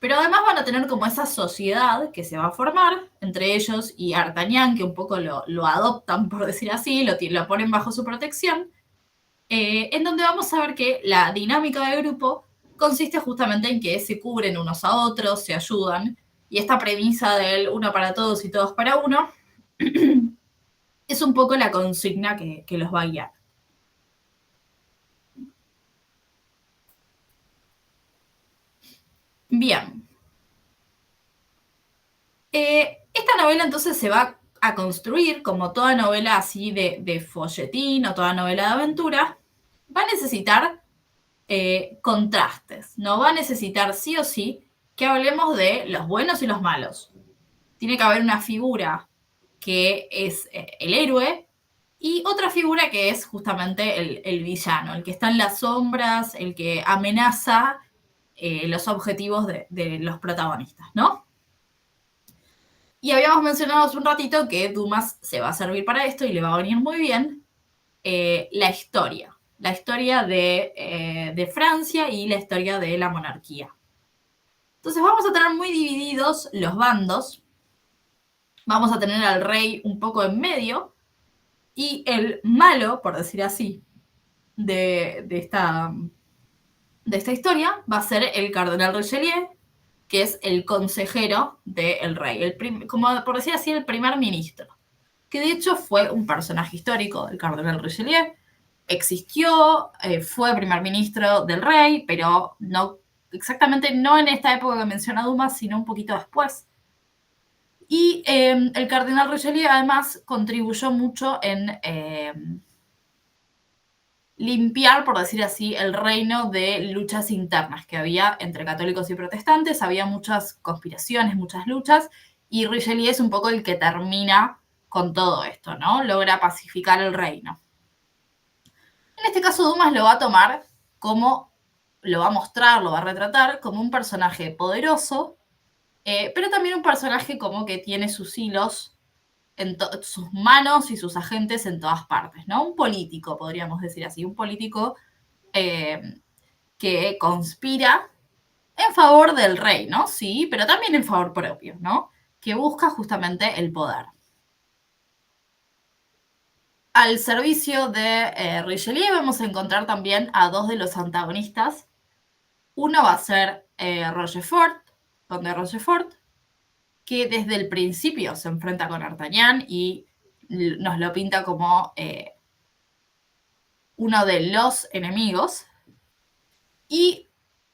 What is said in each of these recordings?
Pero además van a tener como esa sociedad que se va a formar entre ellos y D'Artagnan, que un poco lo adoptan, por decir así, lo ponen bajo su protección, en donde vamos a ver que la dinámica de grupo consiste justamente en que se cubren unos a otros, se ayudan, y esta premisa del uno para todos y todos para uno es un poco la consigna que los va a guiar. Bien. Esta novela entonces se va a construir como toda novela así de folletín o toda novela de aventura, va a necesitar contrastes, no va a necesitar sí o sí que hablemos de los buenos y los malos. Tiene que haber una figura que es el héroe y otra figura que es justamente el villano, el que está en las sombras, el que amenaza los objetivos de los protagonistas, ¿no? Y habíamos mencionado hace un ratito que Dumas se va a servir para esto y le va a venir muy bien la historia de Francia y la historia de la monarquía. Entonces vamos a tener muy divididos los bandos, vamos a tener al rey un poco en medio y el malo, por decir así, de esta historia va a ser el cardenal Richelieu, que es el consejero del rey, como por decir así, el primer ministro, que de hecho fue un personaje histórico del cardenal Richelieu, existió, fue primer ministro del rey, pero no exactamente no en esta época que menciona Dumas, sino un poquito después. Y el cardenal Richelieu además contribuyó mucho en limpiar, por decir así, el reino de luchas internas que había entre católicos y protestantes. Había muchas conspiraciones, muchas luchas, y Richelieu es un poco el que termina con todo esto, ¿no? Logra pacificar el reino. En este caso, Dumas lo va a tomar como, lo va a mostrar, lo va a retratar como un personaje poderoso, pero también un personaje como que tiene sus hilos en sus manos y sus agentes en todas partes, ¿no? Un político, podríamos decir así, un político que conspira en favor del rey, ¿no? Sí, pero también en favor propio, ¿no? Que busca justamente el poder. Al servicio de Richelieu vamos a encontrar también a dos de los antagonistas. Uno va a ser Rochefort, conde Rochefort, que desde el principio se enfrenta con D'Artagnan y nos lo pinta como uno de los enemigos. Y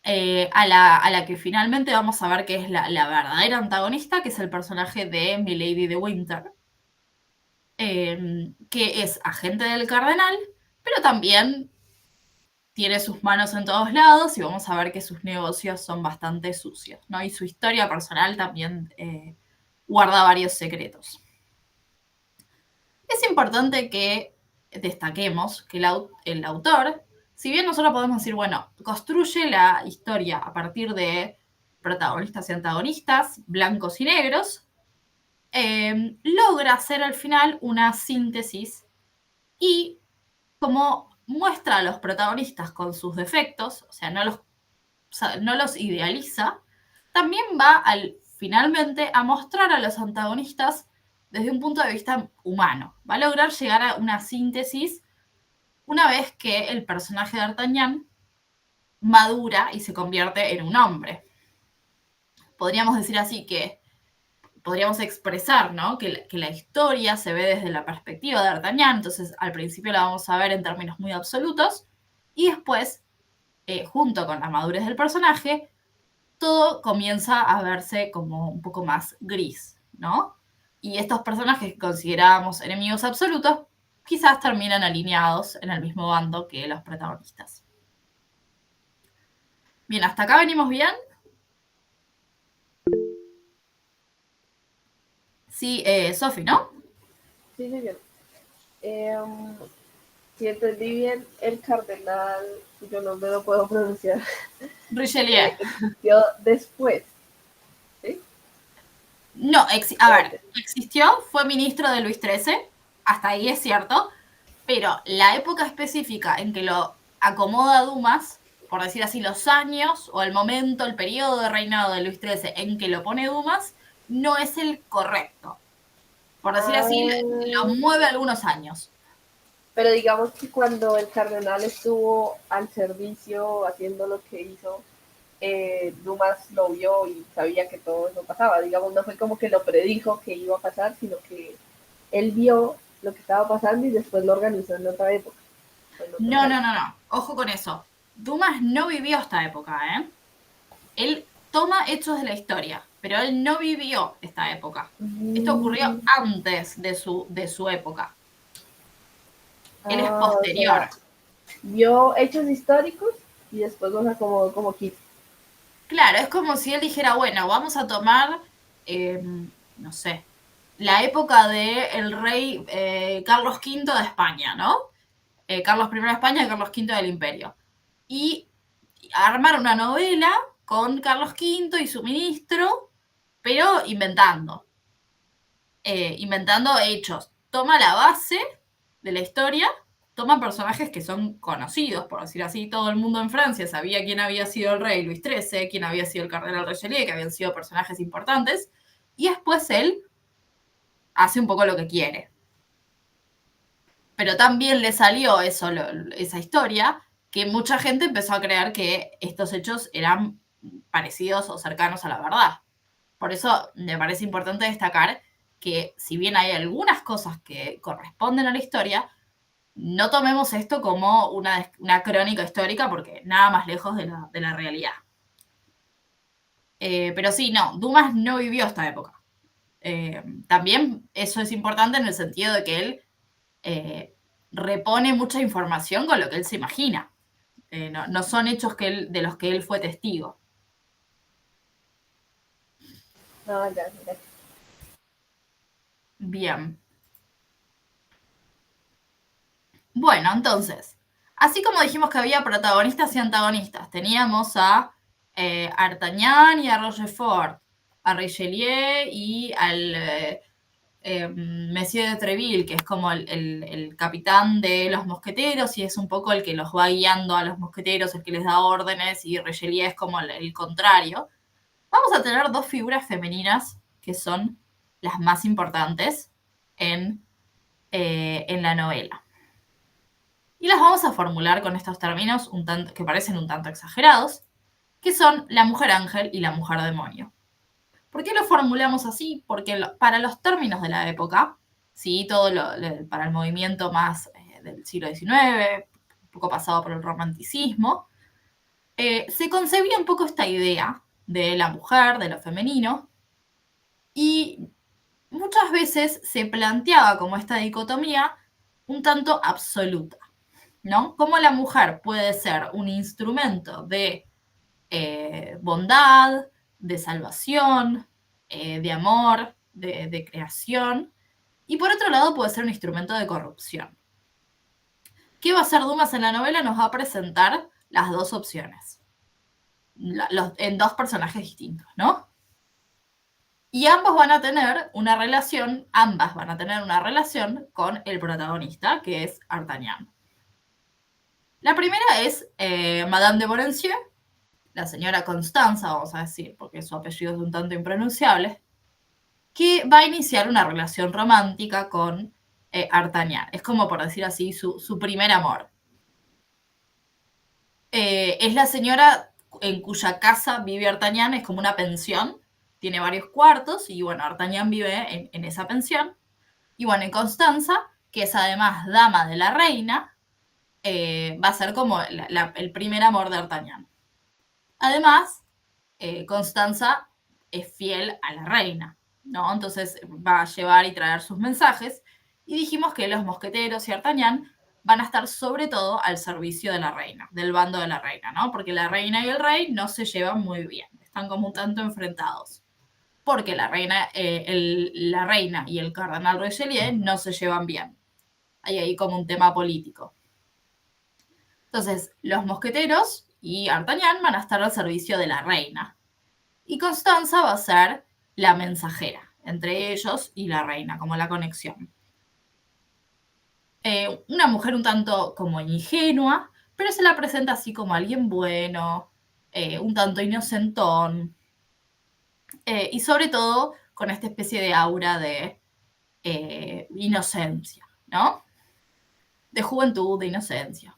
a la que finalmente vamos a ver que es la verdadera antagonista, que es el personaje de Milady de Winter, que es agente del cardenal, pero también tiene sus manos en todos lados y vamos a ver que sus negocios son bastante sucios, ¿no? Y su historia personal también guarda varios secretos. Es importante que destaquemos que el autor, si bien nosotros podemos decir, bueno, construye la historia a partir de protagonistas y antagonistas, blancos y negros, logra hacer al final una síntesis y como muestra a los protagonistas con sus defectos, o sea, no los idealiza, también va finalmente a mostrar a los antagonistas desde un punto de vista humano. Va a lograr llegar a una síntesis una vez que el personaje de D'Artagnan madura y se convierte en un hombre. Podríamos decir así que podríamos expresar, ¿no? que la historia se ve desde la perspectiva de D'Artagnan, entonces al principio la vamos a ver en términos muy absolutos y después, junto con la madurez del personaje, todo comienza a verse como un poco más gris, ¿no? Y estos personajes que considerábamos enemigos absolutos quizás terminan alineados en el mismo bando que los protagonistas. Bien, ¿hasta acá venimos bien? Sí, Sofi, ¿no? Sí, señor. Si entendí bien, el cardenal, yo no me lo puedo pronunciar, Richelieu. existió después, ¿sí? No, a ver, existió, fue ministro de Luis XIII, hasta ahí es cierto, pero la época específica en que lo acomoda Dumas por decir así, los años o el momento, el periodo de reinado de Luis XIII en que lo pone Dumas, no es el correcto. Por decir así, lo mueve algunos años. Pero digamos que cuando el cardenal estuvo al servicio haciendo lo que hizo, Dumas lo vio y sabía que todo eso pasaba. Digamos, no fue como que lo predijo que iba a pasar, sino que él vio lo que estaba pasando y después lo organizó en otra época. No. Ojo con eso. Dumas no vivió esta época, ¿eh? Él toma hechos de la historia, pero él no vivió esta época. Esto ocurrió antes de su época. Él es O posterior. sea, vio hechos históricos y después los acomodó como quiso. Claro, es como si él dijera, bueno, vamos a tomar, no sé, la época del rey Carlos V de España, ¿no? Carlos I de España y Carlos V del Imperio. Y armar una novela con Carlos V y su ministro, pero inventando hechos. Toma la base de la historia, toma personajes que son conocidos, por decir así, todo el mundo en Francia sabía quién había sido el rey Luis XIII, quién había sido el cardenal Richelieu, que habían sido personajes importantes, y después él hace un poco lo que quiere. Pero también le salió esa historia, que mucha gente empezó a creer que estos hechos eran parecidos o cercanos a la verdad. Por eso me parece importante destacar que si bien hay algunas cosas que corresponden a la historia, no tomemos esto como una crónica histórica porque nada más lejos de la realidad. Pero sí, no, Dumas no vivió esta época. También eso es importante en el sentido de que él repone mucha información con lo que él se imagina. No son hechos de los que él fue testigo. No, ya, ya. Bien. Bueno, entonces, así como dijimos que había protagonistas y antagonistas, teníamos a Artagnan y a Rochefort, a Richelieu y al Monsieur de Treville, que es como el capitán de los mosqueteros y es un poco el que los va guiando a los mosqueteros, el que les da órdenes, y Richelieu es como el contrario. Vamos a tener dos figuras femeninas que son las más importantes en la novela. Y las vamos a formular con estos términos que parecen un tanto exagerados, que son la mujer ángel y la mujer demonio. ¿Por qué lo formulamos así? Porque para los términos de la época, ¿sí? Para el movimiento más del siglo XIX, un poco pasado por el romanticismo, se concebía un poco esta idea de la mujer, de lo femenino, y muchas veces se planteaba como esta dicotomía un tanto absoluta, ¿no? Cómo la mujer puede ser un instrumento de bondad, de salvación, de amor, de creación, y por otro lado puede ser un instrumento de corrupción. ¿Qué va a hacer Dumas en la novela? Nos va a presentar las dos opciones, en dos personajes distintos, ¿no? Y ambas van a tener una relación con el protagonista, que es Artagnan. La primera es Madame de Montpensier, la señora Constanza, vamos a decir, porque su apellido es un tanto impronunciable, que va a iniciar una relación romántica con Artagnan. Es como, por decir así, su primer amor. Es la señora en cuya casa vive Artagnan, es como una pensión, tiene varios cuartos, y bueno, Artagnan vive en esa pensión. Y bueno, en Constanza, que es además dama de la reina, va a ser como el primer amor de Artagnan. Además, Constanza es fiel a la reina, ¿no? Entonces va a llevar y traer sus mensajes. Y dijimos que los mosqueteros y Artagnan van a estar sobre todo al servicio de la reina, del bando de la reina, ¿no? Porque la reina y el rey no se llevan muy bien, están como un tanto enfrentados. Porque la reina y el cardenal Richelieu no se llevan bien. Hay ahí como un tema político. Entonces, los mosqueteros y Artagnan van a estar al servicio de la reina. Y Constanza va a ser la mensajera entre ellos y la reina, como la conexión. Una mujer un tanto como ingenua, pero se la presenta así como alguien bueno, un tanto inocentón, y sobre todo con esta especie de aura de inocencia, ¿no? De juventud, de inocencia.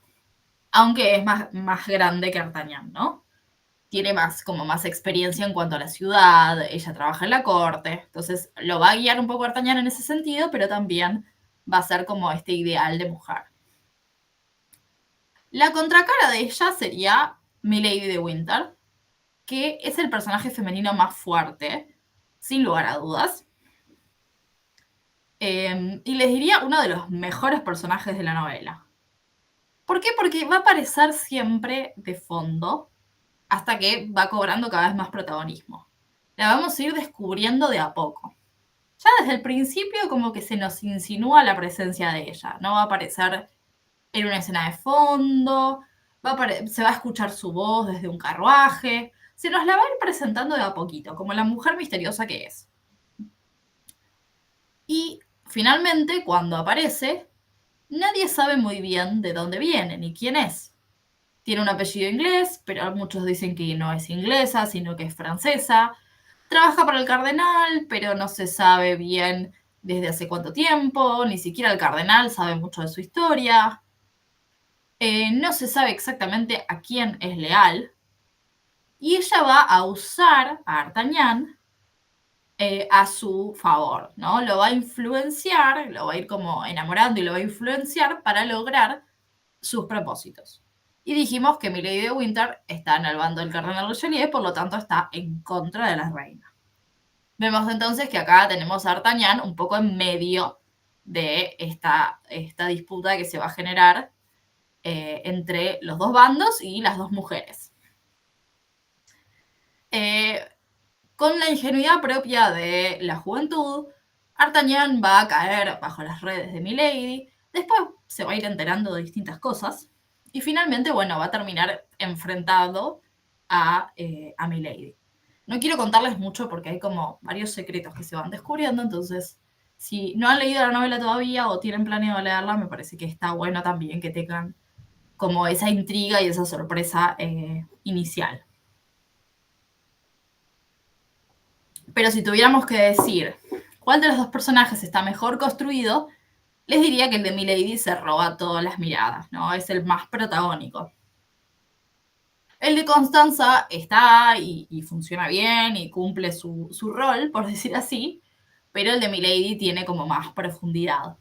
Aunque es más grande que Artagnan, ¿no? Tiene como más experiencia en cuanto a la ciudad, ella trabaja en la corte, entonces lo va a guiar un poco Artagnan en ese sentido, pero también va a ser como este ideal de mujer. La contracara de ella sería Milady de Winter, que es el personaje femenino más fuerte, sin lugar a dudas. Y les diría uno de los mejores personajes de la novela. ¿Por qué? Porque va a aparecer siempre de fondo hasta que va cobrando cada vez más protagonismo. La vamos a ir descubriendo de a poco. Ya desde el principio como que se nos insinúa la presencia de ella. No va a aparecer en una escena de fondo, se va a escuchar su voz desde un carruaje, se nos la va a ir presentando de a poquito, como la mujer misteriosa que es. Y finalmente, cuando aparece, nadie sabe muy bien de dónde viene ni quién es. Tiene un apellido inglés, pero muchos dicen que no es inglesa, sino que es francesa. Trabaja para el cardenal, pero no se sabe bien desde hace cuánto tiempo, ni siquiera el cardenal sabe mucho de su historia. No se sabe exactamente a quién es leal. Y ella va a usar a Artagnan a su favor, ¿no? Lo va a influenciar, lo va a ir como enamorando y lo va a influenciar para lograr sus propósitos. Y dijimos que Milady de Winter está en el bando del cardenal Richelieu, por lo tanto está en contra de la reina. Vemos entonces que acá tenemos a Artagnan un poco en medio de esta disputa que se va a generar entre los dos bandos y las dos mujeres. Con la ingenuidad propia de la juventud, Artagnan va a caer bajo las redes de Milady, después se va a ir enterando de distintas cosas, y finalmente, bueno, va a terminar enfrentado a Milady. No quiero contarles mucho porque hay como varios secretos que se van descubriendo, entonces si no han leído la novela todavía o tienen planeado leerla, me parece que está bueno también que tengan como esa intriga y esa sorpresa inicial. Pero si tuviéramos que decir cuál de los dos personajes está mejor construido, les diría que el de Milady se roba todas las miradas, ¿no? Es el más protagónico. El de Constanza está y funciona bien y cumple su rol, por decir así, pero el de Milady tiene como más profundidad.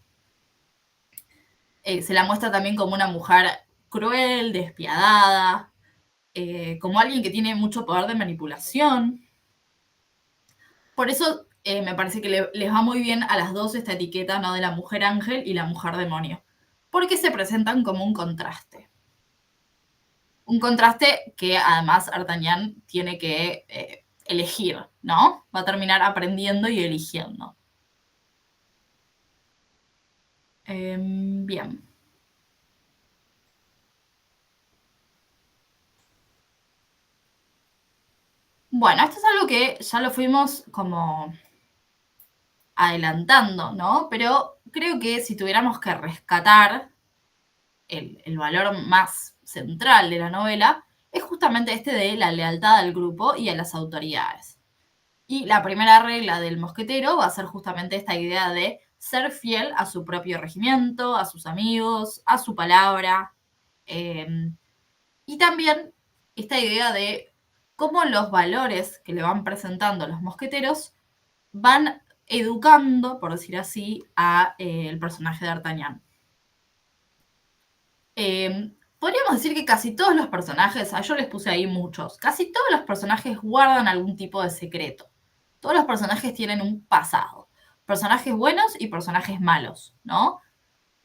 Se la muestra también como una mujer cruel, despiadada, como alguien que tiene mucho poder de manipulación. Por eso me parece que les va muy bien a las dos esta etiqueta, ¿no? De la mujer ángel y la mujer demonio. Porque se presentan como un contraste. Un contraste que además Artagnan tiene que elegir, ¿no? Va a terminar aprendiendo y eligiendo. Bien. Bueno, esto es algo que ya lo fuimos como adelantando, ¿no? Pero creo que si tuviéramos que rescatar el valor más central de la novela, es justamente este de la lealtad al grupo y a las autoridades. Y la primera regla del mosquetero va a ser justamente esta idea de ser fiel a su propio regimiento, a sus amigos, a su palabra. Y también esta idea de cómo los valores que le van presentando los mosqueteros van educando, por decir así, a el personaje de D'Artagnan. Podríamos decir que casi todos los personajes, yo les puse ahí muchos, casi todos los personajes guardan algún tipo de secreto. Todos los personajes tienen un pasado. Personajes buenos y personajes malos, ¿no?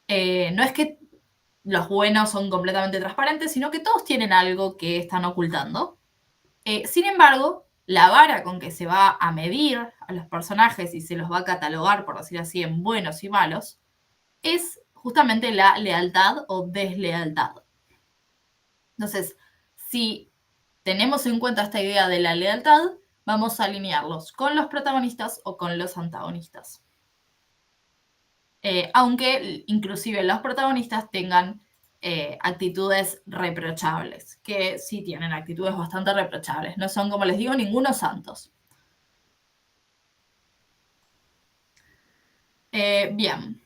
No es que los buenos son completamente transparentes, sino que todos tienen algo que están ocultando. Sin embargo, la vara con que se va a medir a los personajes y se los va a catalogar, por decir así, en buenos y malos, es justamente la lealtad o deslealtad. Entonces, si tenemos en cuenta esta idea de la lealtad, vamos a alinearlos con los protagonistas o con los antagonistas. Aunque inclusive los protagonistas tengan actitudes reprochables, que sí tienen actitudes bastante reprochables. No son, como les digo, ningunos santos. Bien.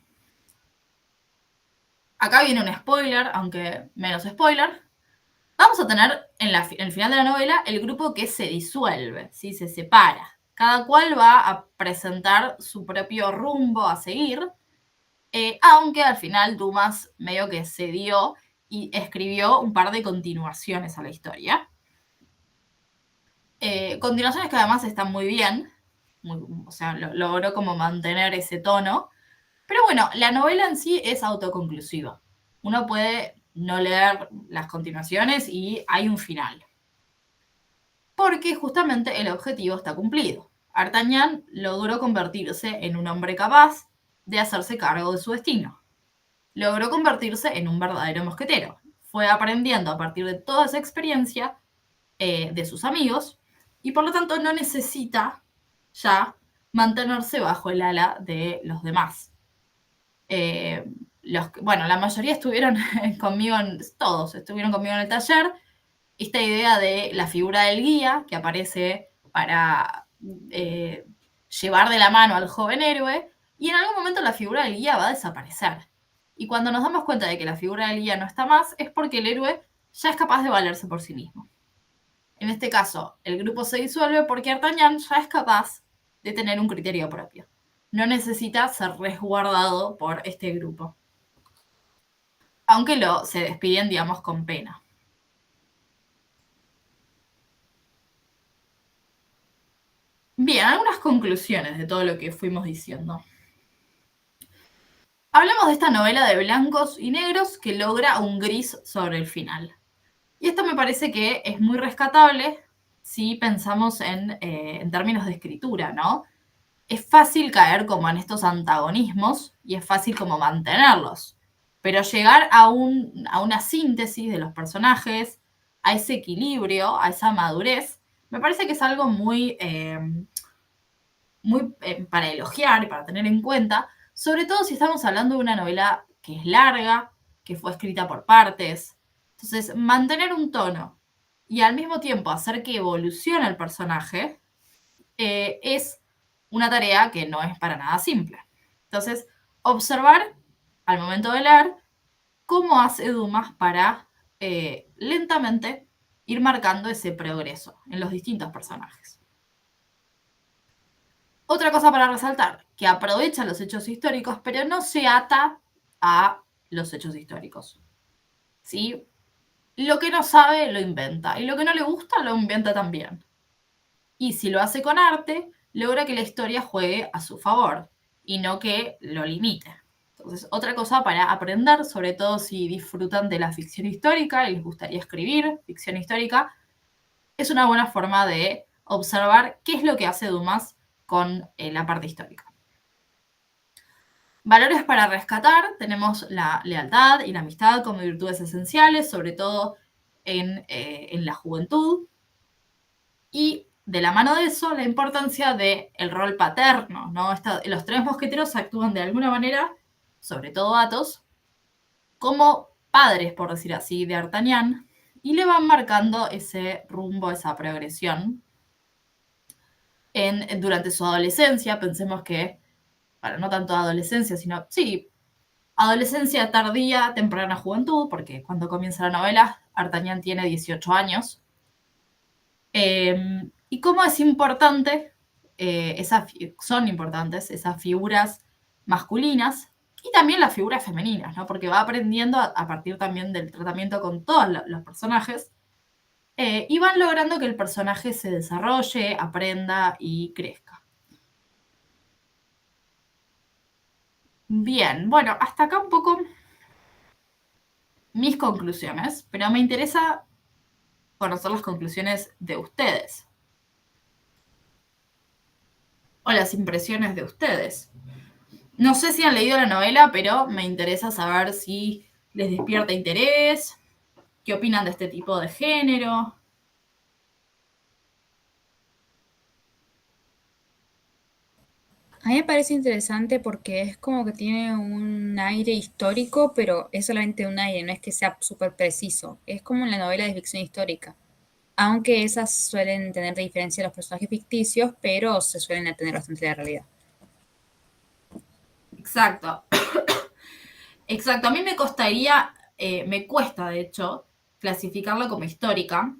Acá viene un spoiler, aunque menos spoiler. Vamos a tener en el final de la novela el grupo que se disuelve, ¿sí? Se separa. Cada cual va a presentar su propio rumbo a seguir, aunque al final Dumas medio que cedió y escribió un par de continuaciones a la historia. Continuaciones que además están muy bien, o sea, logró como mantener ese tono. Pero bueno, la novela en sí es autoconclusiva. Uno puede no leer las continuaciones y hay un final. Porque justamente el objetivo está cumplido. D'Artagnan logró convertirse en un hombre capaz de hacerse cargo de su destino. Logró convertirse en un verdadero mosquetero. Fue aprendiendo a partir de toda esa experiencia de sus amigos y por lo tanto no necesita ya mantenerse bajo el ala de los demás. Bueno, la mayoría estuvieron conmigo, todos estuvieron conmigo en el taller. Esta idea de la figura del guía que aparece para llevar de la mano al joven héroe, y en algún momento la figura del guía va a desaparecer. Y cuando nos damos cuenta de que la figura del guía no está más, es porque el héroe ya es capaz de valerse por sí mismo. En este caso, el grupo se disuelve porque D'Artagnan ya es capaz de tener un criterio propio. No necesita ser resguardado por este grupo. Aunque se despiden, digamos, con pena. Bien, algunas conclusiones de todo lo que fuimos diciendo. Hablemos de esta novela de blancos y negros que logra un gris sobre el final. Y esto me parece que es muy rescatable si pensamos en términos de escritura, ¿no? Es fácil caer como en estos antagonismos y es fácil como mantenerlos. Pero llegar a una síntesis de los personajes, a ese equilibrio, a esa madurez, me parece que es algo muy para elogiar y para tener en cuenta, sobre todo si estamos hablando de una novela que es larga, que fue escrita por partes. Entonces, mantener un tono y al mismo tiempo hacer que evolucione el personaje es una tarea que no es para nada simple. Entonces, observar al momento de leer cómo hace Dumas para lentamente ir marcando ese progreso en los distintos personajes. Otra cosa para resaltar, que aprovecha los hechos históricos, pero no se ata a los hechos históricos. ¿Sí? Lo que no sabe lo inventa y lo que no le gusta lo inventa también. Y si lo hace con arte, logra que la historia juegue a su favor y no que lo limite. Entonces, otra cosa para aprender, sobre todo si disfrutan de la ficción histórica y les gustaría escribir ficción histórica, es una buena forma de observar qué es lo que hace Dumas con la parte histórica. Valores para rescatar, tenemos la lealtad y la amistad como virtudes esenciales, sobre todo en la juventud. Y de la mano de eso, la importancia del rol paterno, ¿no? Los tres mosqueteros actúan de alguna manera, sobre todo Athos, como padres, por decir así, de D'Artagnan, y le van marcando ese rumbo, esa progresión durante su adolescencia. Pensemos que, bueno, no tanto adolescencia, sino, sí, adolescencia tardía, temprana juventud, porque cuando comienza la novela, D'Artagnan tiene 18 años. Y cómo es importante, son importantes esas figuras masculinas y también las figuras femeninas, ¿no? Porque va aprendiendo a partir también del tratamiento con todos los personajes y van logrando que el personaje se desarrolle, aprenda y crezca. Bien, bueno, hasta acá un poco mis conclusiones, pero me interesa conocer las conclusiones de ustedes o las impresiones de ustedes. No sé si han leído la novela, pero me interesa saber si les despierta interés, qué opinan de este tipo de género. A mí me parece interesante porque es como que tiene un aire histórico, pero es solamente un aire, no es que sea súper preciso. Es como en la novela de ficción histórica. Aunque esas suelen tener de diferencia los personajes ficticios, pero se suelen atener bastante a la realidad. Exacto. Exacto. A mí me costaría, me cuesta de hecho, clasificarla como histórica.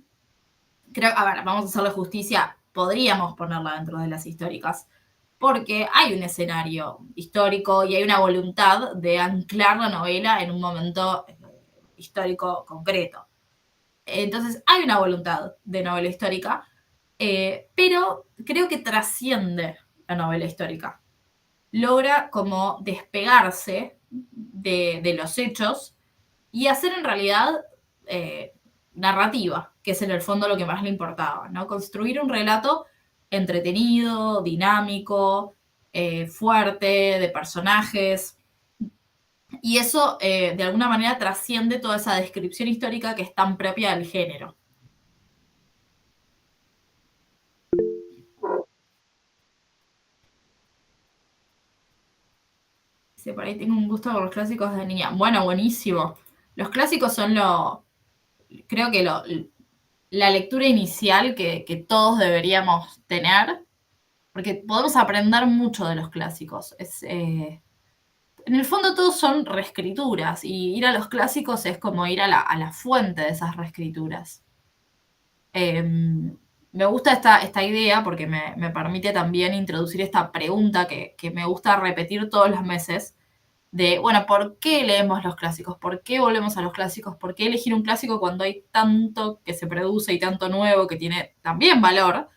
Creo, a ver, vamos a hacerle justicia, podríamos ponerla dentro de las históricas, porque hay un escenario histórico y hay una voluntad de anclar la novela en un momento histórico concreto. Entonces, hay una voluntad de novela histórica, pero creo que trasciende la novela histórica. Logra como despegarse de los hechos y hacer en realidad eh, narrativa, que es en el fondo lo que más le importaba, ¿no? Construir un relato entretenido, dinámico, fuerte, de personajes. Y eso, de alguna manera, trasciende toda esa descripción histórica que es tan propia del género. Sí, por ahí tengo un gusto por los clásicos de niña. Bueno, buenísimo. Los clásicos son creo que la lectura inicial que todos deberíamos tener, porque podemos aprender mucho de los clásicos. En el fondo todos son reescrituras y ir a los clásicos es como ir a la fuente de esas reescrituras. Eh, Me gusta esta idea porque me permite también introducir esta pregunta que me gusta repetir todos los meses de, bueno, ¿por qué leemos los clásicos? ¿Por qué volvemos a los clásicos? ¿Por qué elegir un clásico cuando hay tanto que se produce y tanto nuevo que tiene también valor?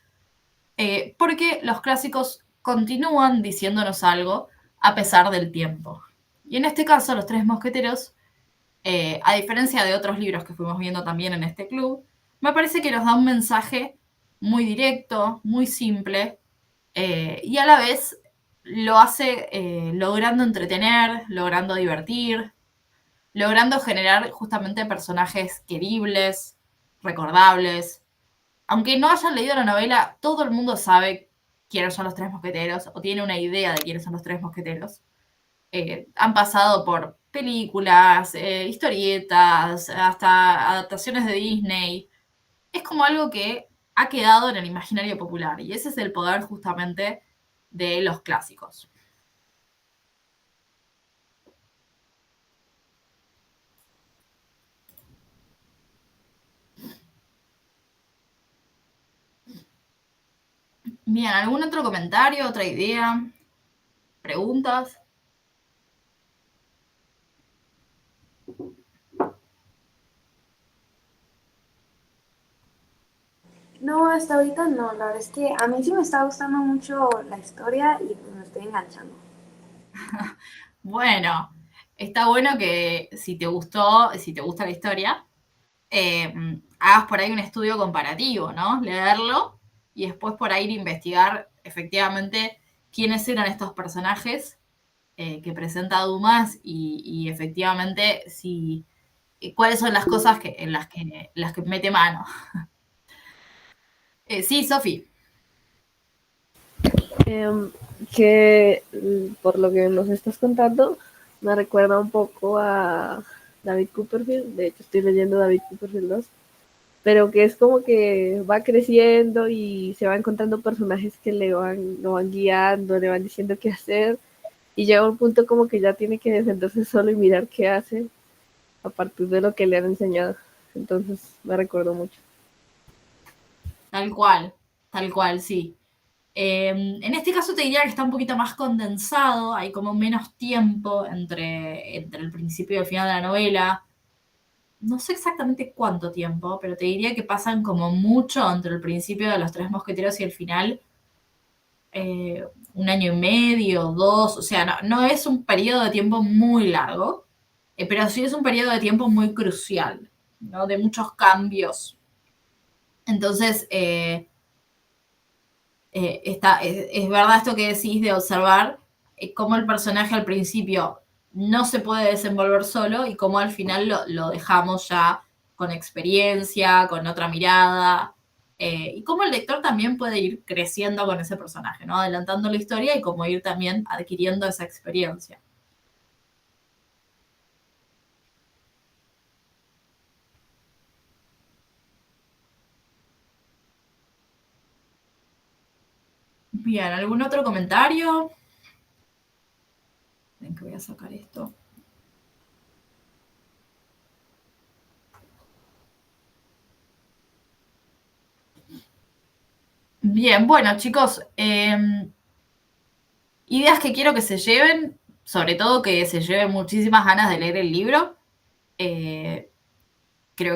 Porque los clásicos continúan diciéndonos algo a pesar del tiempo. Y en este caso, Los Tres Mosqueteros, a diferencia de otros libros que fuimos viendo también en este club, me parece que nos da un mensaje muy directo, muy simple, y a la vez lo hace logrando entretener, logrando divertir, logrando generar justamente personajes queribles, recordables. Aunque no hayan leído la novela, todo el mundo sabe quiénes son los tres mosqueteros o tiene una idea de quiénes son los tres mosqueteros. Han pasado por películas, historietas, hasta adaptaciones de Disney. Es como algo que ha quedado en el imaginario popular y ese es el poder justamente de los clásicos. Bien, ¿algún otro comentario, otra idea, preguntas? No, hasta ahorita no, la verdad es que a mí sí me está gustando mucho la historia y pues me estoy enganchando. Bueno, está bueno que si te gustó, si te gusta la historia, eh, hagas por ahí un estudio comparativo, ¿no? Leerlo y después por ahí investigar efectivamente quiénes eran estos personajes que presenta Dumas y efectivamente si, cuáles son las cosas las que mete mano. Sí, Sofi. Em, que por lo que nos estás contando, me recuerda un poco a David Copperfield. De hecho, estoy leyendo David Copperfield 2, pero que es como que va creciendo y se va encontrando personajes que lo van guiando, le van diciendo qué hacer, y llega un punto como que ya tiene que defenderse solo y mirar qué hace a partir de lo que le han enseñado. Entonces me recuerdo mucho. Tal cual, sí. En este caso te diría que está un poquito más condensado, hay como menos tiempo entre el principio y el final de la novela. No sé exactamente cuánto tiempo, pero te diría que pasan como mucho entre el principio de Los Tres Mosqueteros y el final. Un año y medio, dos, o sea, no es un periodo de tiempo muy largo, pero sí es un periodo de tiempo muy crucial, ¿no? De muchos cambios. Entonces, es verdad esto que decís de observar cómo el personaje al principio no se puede desenvolver solo y cómo al final lo dejamos ya con experiencia, con otra mirada. y cómo el lector también puede ir creciendo con ese personaje, ¿no? Adelantando la historia y cómo ir también adquiriendo esa experiencia. Bien, ¿algún otro comentario? Ven que voy a sacar esto. Bien, bueno, chicos, ideas que quiero que se lleven, sobre todo que se lleven muchísimas ganas de leer el libro. Creo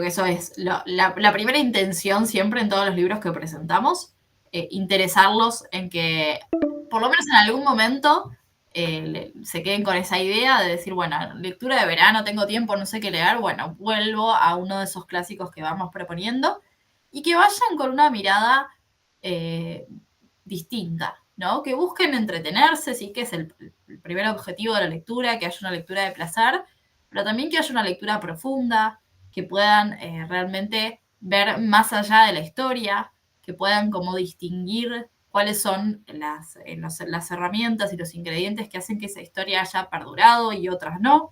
que eso es la primera intención siempre en todos los libros que presentamos, interesarlos en que, por lo menos en algún momento, se queden con esa idea de decir, bueno, lectura de verano, tengo tiempo, no sé qué leer, bueno, vuelvo a uno de esos clásicos que vamos proponiendo y que vayan con una mirada distinta, ¿no? Que busquen entretenerse, sí que es el primer objetivo de la lectura, que haya una lectura de placer, pero también que haya una lectura profunda, que puedan realmente ver más allá de la historia, que puedan como distinguir cuáles son las herramientas y los ingredientes que hacen que esa historia haya perdurado y otras no,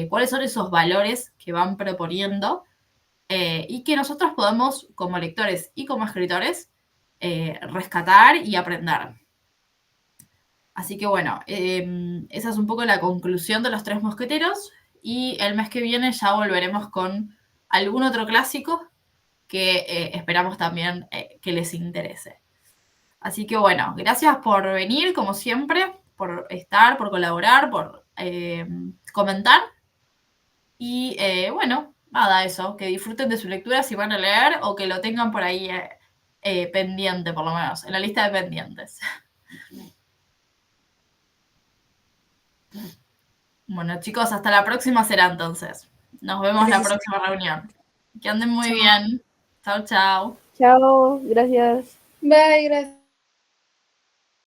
cuáles son esos valores que van proponiendo y que nosotros podamos, como lectores y como escritores, rescatar y aprender. Así que bueno, esa es un poco la conclusión de Los Tres Mosqueteros y el mes que viene ya volveremos con algún otro clásico que esperamos también que les interese. Así que bueno, gracias por venir, como siempre, por estar, por colaborar, por comentar. Y bueno, nada, eso, que disfruten de su lectura si van a leer o que lo tengan por ahí pendiente, por lo menos, en la lista de pendientes. Bueno, chicos, hasta la próxima será entonces. Nos vemos en la próxima reunión. Que anden muy bien. Chao, chao. Chao, gracias. Bye, gracias.